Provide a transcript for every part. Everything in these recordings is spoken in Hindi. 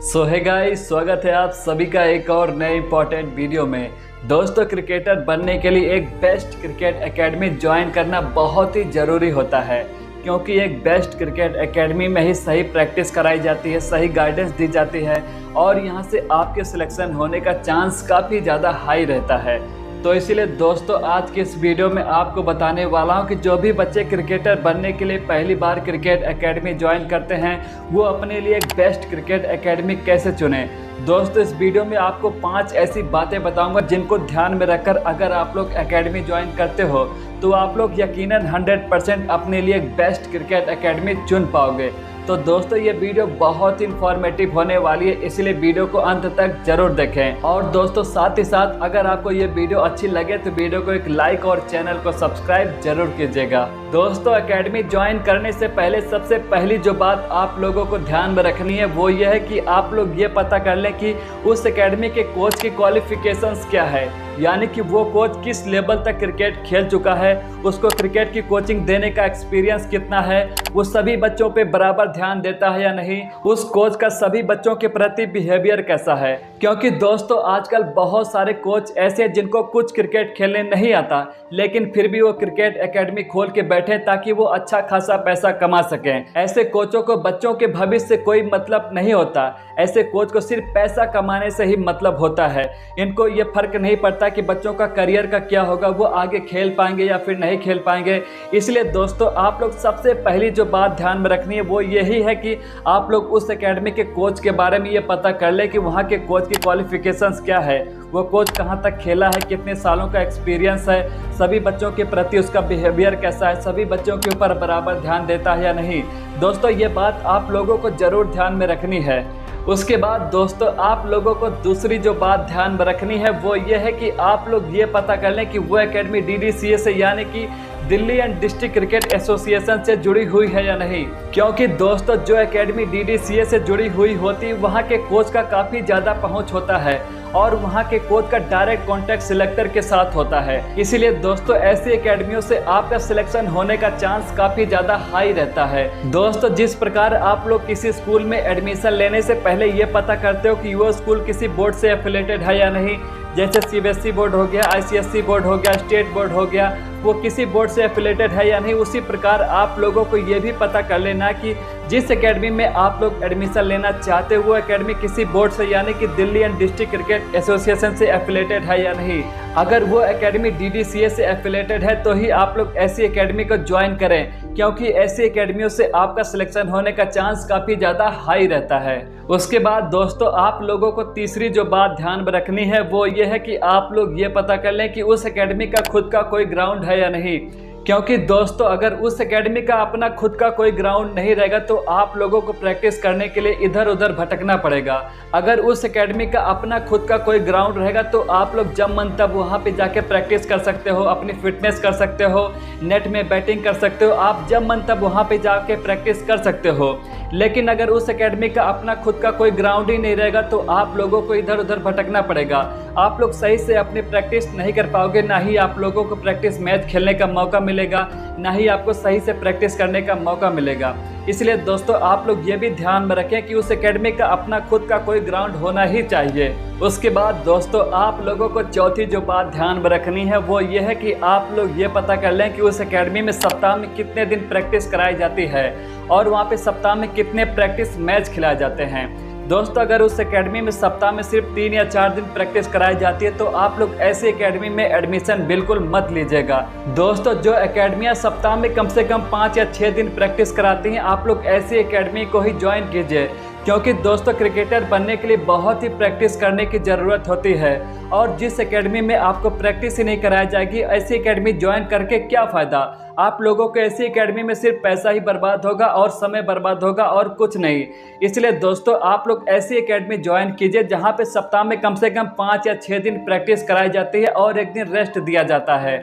सो है गाइस, स्वागत है आप सभी का एक और नए इंपॉर्टेंट वीडियो में। दोस्तों, क्रिकेटर बनने के लिए एक बेस्ट क्रिकेट एकेडमी ज्वाइन करना बहुत ही ज़रूरी होता है, क्योंकि एक बेस्ट क्रिकेट एकेडमी में ही सही प्रैक्टिस कराई जाती है, सही गाइडेंस दी जाती है और यहाँ से आपके सिलेक्शन होने का चांस काफ़ी ज़्यादा हाई रहता है। तो इसीलिए दोस्तों, आज के इस वीडियो में आपको बताने वाला हूं कि जो भी बच्चे क्रिकेटर बनने के लिए पहली बार क्रिकेट एकेडमी ज्वाइन करते हैं, वो अपने लिए एक बेस्ट क्रिकेट एकेडमी कैसे चुनें। दोस्तों, इस वीडियो में आपको 5 ऐसी बातें बताऊंगा जिनको ध्यान में रखकर अगर आप लोग एकेडमी ज्वाइन करते हो तो आप लोग यकीनन 100% अपने लिए एक बेस्ट क्रिकेट एकेडमी चुन पाओगे। तो दोस्तों, ये वीडियो बहुत ही इंफॉर्मेटिव होने वाली है, इसलिए वीडियो को अंत तक जरूर देखें। और दोस्तों, साथ ही साथ अगर आपको ये वीडियो अच्छी लगे तो वीडियो को एक लाइक और चैनल को सब्सक्राइब जरूर कीजिएगा। दोस्तों, एकेडमी ज्वाइन करने से पहले सबसे पहली जो बात आप लोगों को ध्यान में रखनी है वो ये है कि आप लोग ये पता कर लें कि उस एकेडमी के कोच की क्वालिफिकेशंस क्या है, यानी कि वो कोच किस लेवल तक क्रिकेट खेल चुका है, उसको क्रिकेट की कोचिंग देने का एक्सपीरियंस कितना है, वो सभी बच्चों पे बराबर ध्यान देता है या नहीं, उस कोच का सभी बच्चों के प्रति बिहेवियर कैसा है। क्योंकि दोस्तों, आजकल बहुत सारे कोच ऐसे हैं जिनको कुछ क्रिकेट खेलने नहीं आता, लेकिन फिर भी वो क्रिकेट एकेडमी खोल के बैठे ताकि वो अच्छा खासा पैसा कमा सकें। ऐसे कोचों को बच्चों के भविष्य से कोई मतलब नहीं होता, ऐसे कोच को सिर्फ पैसा कमाने से ही मतलब होता है। इनको ये फर्क नहीं पड़ता कि बच्चों का करियर का क्या होगा, वो आगे खेल पाएंगे या फिर नहीं खेल पाएंगे। इसलिए दोस्तों, आप लोग सबसे पहली जो बात ध्यान में रखनी है वो यही है कि आप लोग उस एकेडमी के कोच के बारे में ये पता कर ले कि वहाँ के कोच की क्वालिफिकेशंस क्या है, वो कोच कहाँ तक खेला है, कितने सालों का एक्सपीरियंस है, सभी बच्चों के प्रति उसका बिहेवियर कैसा है, सभी बच्चों के ऊपर बराबर ध्यान देता है या नहीं। दोस्तों, ये बात आप लोगों को जरूर ध्यान में रखनी है। उसके बाद दोस्तों, आप लोगों को दूसरी जो बात ध्यान में रखनी है वो ये है कि आप लोग ये पता कर लें कि वो एकेडमी DDCA से यानी कि Delhi and district cricket association से जुड़ी हुई है या नहीं। क्योंकि दोस्तों, जो एकेडमी DDCA से जुड़ी हुई होती है वहाँ के कोच का काफ़ी ज़्यादा पहुँच होता है और वहाँ के कोच का डायरेक्ट कॉन्टैक्ट सिलेक्टर के साथ होता है। इसीलिए दोस्तों, ऐसी एकेडमियों से आपका सिलेक्शन होने का चांस काफ़ी ज़्यादा हाई रहता है। दोस्तों, जिस प्रकार आप लोग किसी स्कूल में एडमिशन लेने से पहले ये पता करते हो कि वो स्कूल किसी बोर्ड से एफिलेटेड है या नहीं, जैसे CBSE बोर्ड हो गया, ICSE बोर्ड हो गया, स्टेट बोर्ड हो गया, वो किसी बोर्ड से एफिलेटेड है या नहीं, उसी प्रकार आप लोगों को ये भी पता कर लेना कि जिस एकेडमी में आप लोग एडमिशन लेना चाहते हो वो एकेडमी किसी बोर्ड से यानी कि Delhi and district cricket association से एफिलेटेड है या नहीं। अगर वो एकेडमी DDCA से एफिलेटेड है तो ही आप लोग ऐसी एकेडमी को ज्वाइन करें, क्योंकि ऐसी एकेडमियों से आपका सिलेक्शन होने का चांस काफ़ी ज़्यादा हाई रहता है। उसके बाद दोस्तों, आप लोगों को तीसरी जो बात ध्यान में रखनी है वो ये है कि आप लोग ये पता कर लें कि उस एकेडमी का खुद का कोई ग्राउंड है या नहीं। क्योंकि दोस्तों, अगर उस एकेडमी का अपना खुद का कोई ग्राउंड नहीं रहेगा तो आप लोगों को प्रैक्टिस करने के लिए इधर उधर भटकना पड़ेगा। अगर उस एकेडमी का अपना खुद का कोई ग्राउंड रहेगा तो आप लोग जब मन तब वहाँ पे जाके प्रैक्टिस कर सकते हो, अपनी फिटनेस कर सकते हो, नेट में बैटिंग कर सकते हो, आप जब मन तब वहाँ पे जाके प्रैक्टिस कर सकते हो। लेकिन अगर उस एकेडमी का अपना खुद का कोई ग्राउंड ही नहीं रहेगा तो आप लोगों को इधर उधर भटकना पड़ेगा, आप लोग सही से अपनी प्रैक्टिस नहीं कर पाओगे, ना ही आप लोगों को प्रैक्टिस मैच खेलने का मौका मिलेगा, ना ही आपको सही से प्रैक्टिस करने का मौका मिलेगा। इसलिए दोस्तों, आप लोग ये भी ध्यान में रखें कि उस एकेडमी का अपना खुद का कोई ग्राउंड होना ही चाहिए। उसके बाद दोस्तों, आप लोगों को चौथी जो बात ध्यान में रखनी है वो ये है कि आप लोग ये पता कर लें कि उस एकेडमी में सप्ताह में कितने दिन प्रैक्टिस कराई जाती है और वहाँ पे सप्ताह में कितने प्रैक्टिस मैच खिलाए जाते हैं। दोस्तों, अगर उस एकेडमी में सप्ताह में सिर्फ 3 या 4 दिन प्रैक्टिस कराई जाती है तो आप लोग ऐसी एकेडमी में एडमिशन बिल्कुल मत लीजिएगा। दोस्तों, जो एकेडमियां सप्ताह में कम से कम 5 या 6 दिन प्रैक्टिस कराती हैं, आप लोग ऐसी एकेडमी को ही ज्वाइन कीजिए। क्योंकि दोस्तों, क्रिकेटर बनने के लिए बहुत ही प्रैक्टिस करने की ज़रूरत होती है और जिस एकेडमी में आपको प्रैक्टिस ही नहीं कराई जाएगी, ऐसी एकेडमी ज्वाइन करके क्या फ़ायदा। आप लोगों को ऐसी एकेडमी में सिर्फ पैसा ही बर्बाद होगा और समय बर्बाद होगा और कुछ नहीं। इसलिए दोस्तों, आप लोग ऐसी एकेडमी ज्वाइन कीजिए जहां पे सप्ताह में कम से कम 5 या 6 दिन प्रैक्टिस कराई जाती है और 1 दिन रेस्ट दिया जाता है।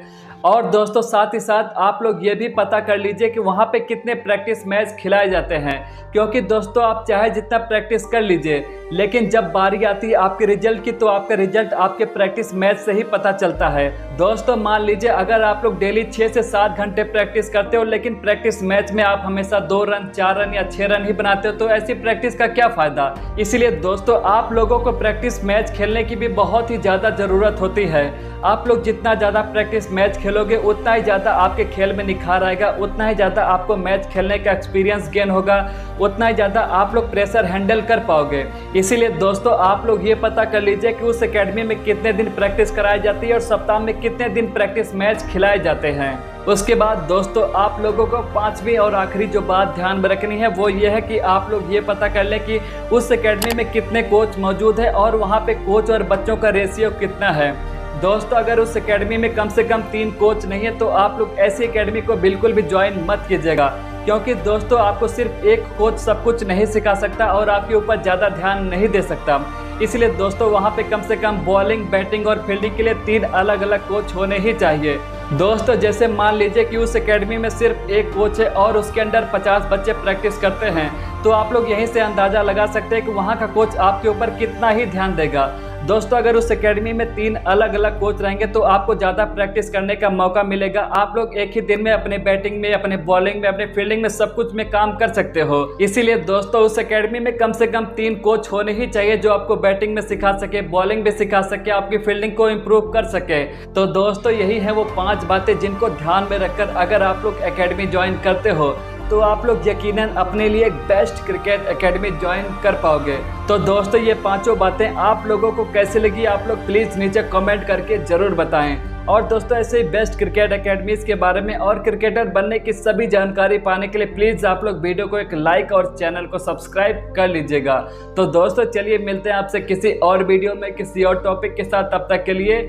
और दोस्तों साथ ही साथ आप लोग ये भी पता कर लीजिए कि वहाँ पे कितने प्रैक्टिस मैच खिलाए जाते हैं, क्योंकि दोस्तों आप चाहे जितना प्रैक्टिस कर लीजिए लेकिन जब बारी आती है आपके रिजल्ट की तो आपका रिजल्ट आपके प्रैक्टिस मैच से ही पता चलता है। दोस्तों मान लीजिए अगर आप लोग डेली 6 से 7 घंटे प्रैक्टिस करते हो लेकिन प्रैक्टिस मैच में आप हमेशा 2 रन 4 रन या 6 रन ही बनाते हो तो ऐसी प्रैक्टिस का क्या फायदा। इसलिए दोस्तों आप लोगों को प्रैक्टिस मैच खेलने की भी बहुत ही ज़्यादा ज़रूरत होती है। आप लोग जितना ज़्यादा प्रैक्टिस मैच खेलोगे उतना ही ज़्यादा आपके खेल में निखार आएगा, उतना ही ज़्यादा आपको मैच खेलने का एक्सपीरियंस गेन होगा, उतना ही ज़्यादा आप लोग प्रेशर हैंडल कर पाओगे। इसीलिए दोस्तों आप लोग ये पता कर लीजिए कि उस एकेडमी में कितने दिन प्रैक्टिस कराई जाती है और सप्ताह में कितने दिन प्रैक्टिस मैच खिलाए जाते हैं। उसके बाद दोस्तों आप लोगों को पांचवी और आखिरी जो बात ध्यान में रखनी है वो ये है कि आप लोग ये पता कर लें कि उस एकेडमी में कितने कोच मौजूद है और वहाँ पे कोच और बच्चों का रेशियो कितना है। दोस्तों अगर उस एकेडमी में कम से कम 3 कोच नहीं है तो आप लोग ऐसी एकेडमी को बिल्कुल भी ज्वाइन मत कीजिएगा, क्योंकि दोस्तों आपको सिर्फ एक कोच सब कुछ नहीं सिखा सकता और आपके ऊपर ज़्यादा ध्यान नहीं दे सकता। इसलिए दोस्तों वहाँ पे कम से कम बॉलिंग, बैटिंग और फील्डिंग के लिए 3 अलग अलग कोच होने ही चाहिए। दोस्तों जैसे मान लीजिए कि उस एकेडमी में सिर्फ एक कोच है और उसके अंडर 50 बच्चे प्रैक्टिस करते हैं तो आप लोग यहीं से अंदाज़ा लगा सकते हैं कि वहाँ का कोच आपके ऊपर कितना ही ध्यान देगा। दोस्तों अगर उस एकेडमी में 3 अलग अलग कोच रहेंगे तो आपको ज़्यादा प्रैक्टिस करने का मौका मिलेगा। आप लोग एक ही दिन में अपने बैटिंग में, अपने बॉलिंग में, अपने फील्डिंग में सब कुछ में काम कर सकते हो। इसीलिए दोस्तों उस एकेडमी में कम से कम 3 कोच होने ही चाहिए जो आपको बैटिंग में सिखा सके, बॉलिंग भी सिखा सके, आपकी फील्डिंग को इम्प्रूव कर सके। तो दोस्तों यही है वो 5 बातें जिनको ध्यान में रखकर अगर आप लोग एकेडमी ज्वाइन करते हो तो आप लोग यकीनन अपने लिए एक बेस्ट क्रिकेट एकेडमी ज्वाइन कर पाओगे। तो दोस्तों ये 5 बातें आप लोगों को कैसे लगी आप लोग प्लीज़ नीचे कमेंट करके ज़रूर बताएं। और दोस्तों ऐसे ही बेस्ट क्रिकेट एकेडमीज़ के बारे में और क्रिकेटर बनने की सभी जानकारी पाने के लिए प्लीज़ आप लोग वीडियो को एक लाइक और चैनल को सब्सक्राइब कर लीजिएगा। तो दोस्तों चलिए मिलते हैं आपसे किसी और वीडियो में किसी और टॉपिक के साथ, तब तक के लिए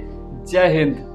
जय हिंद।